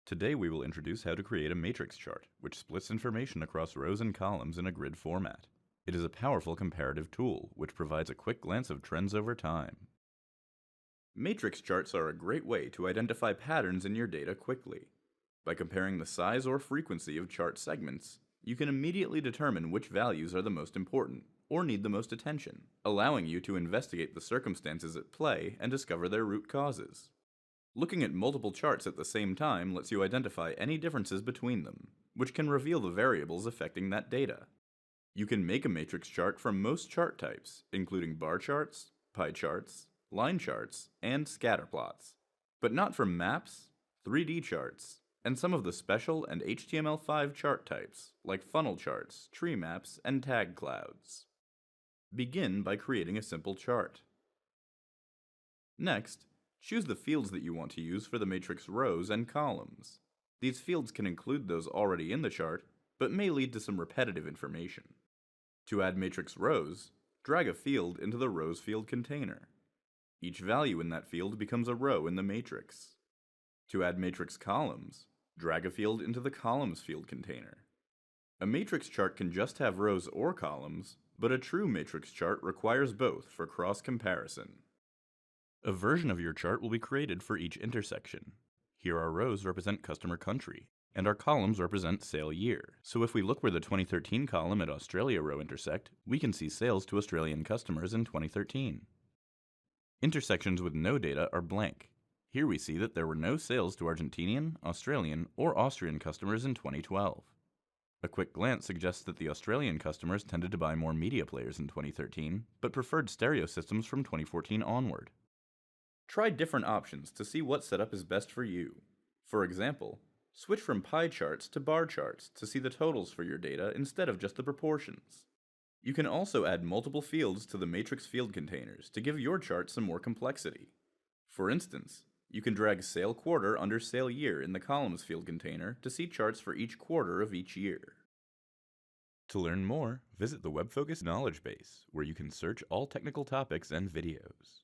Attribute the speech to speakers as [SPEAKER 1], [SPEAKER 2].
[SPEAKER 1] Today we will introduce how to create a matrix chart, which splits information across rows and columns in a grid format. It is a powerful comparative tool, which provides a quick glance of trends over time. Matrix charts are a great way to identify patterns in your data quickly. By comparing the size or frequency of chart segments, you can immediately determine which values are the most important, or need the most attention, allowing you to investigate the circumstances at play and discover their root causes. Looking at multiple charts at the same time lets you identify any differences between them, which can reveal the variables affecting that data. You can make a matrix chart from most chart types, including bar charts, pie charts, line charts, and scatter plots, but not from maps, 3D charts, and some of the special and HTML5 chart types, like funnel charts, tree maps, and tag clouds. Begin by creating a simple chart. Next, choose the fields that you want to use for the matrix rows and columns. These fields can include those already in the chart, but may lead to some repetitive information. To add matrix rows, drag a field into the rows field container. Each value in that field becomes a row in the matrix. To add matrix columns, drag a field into the columns field container. A matrix chart can just have rows or columns, but a true matrix chart requires both for cross-comparison. A version of your chart will be created for each intersection. Here our rows represent customer country, and our columns represent sale year. So if we look where the 2013 column and Australia row intersect, we can see sales to Australian customers in 2013. Intersections with no data are blank. Here we see that there were no sales to Argentinian, Australian, or Austrian customers in 2012. A quick glance suggests that the Australian customers tended to buy more media players in 2013, but preferred stereo systems from 2014 onward. Try different options to see what setup is best for you. For example, switch from pie charts to bar charts to see the totals for your data instead of just the proportions. You can also add multiple fields to the matrix field containers to give your chart some more complexity. For instance, you can drag sale quarter under sale year in the columns field container to see charts for each quarter of each year. To learn more, visit the WebFocus knowledge base, where you can search all technical topics and videos.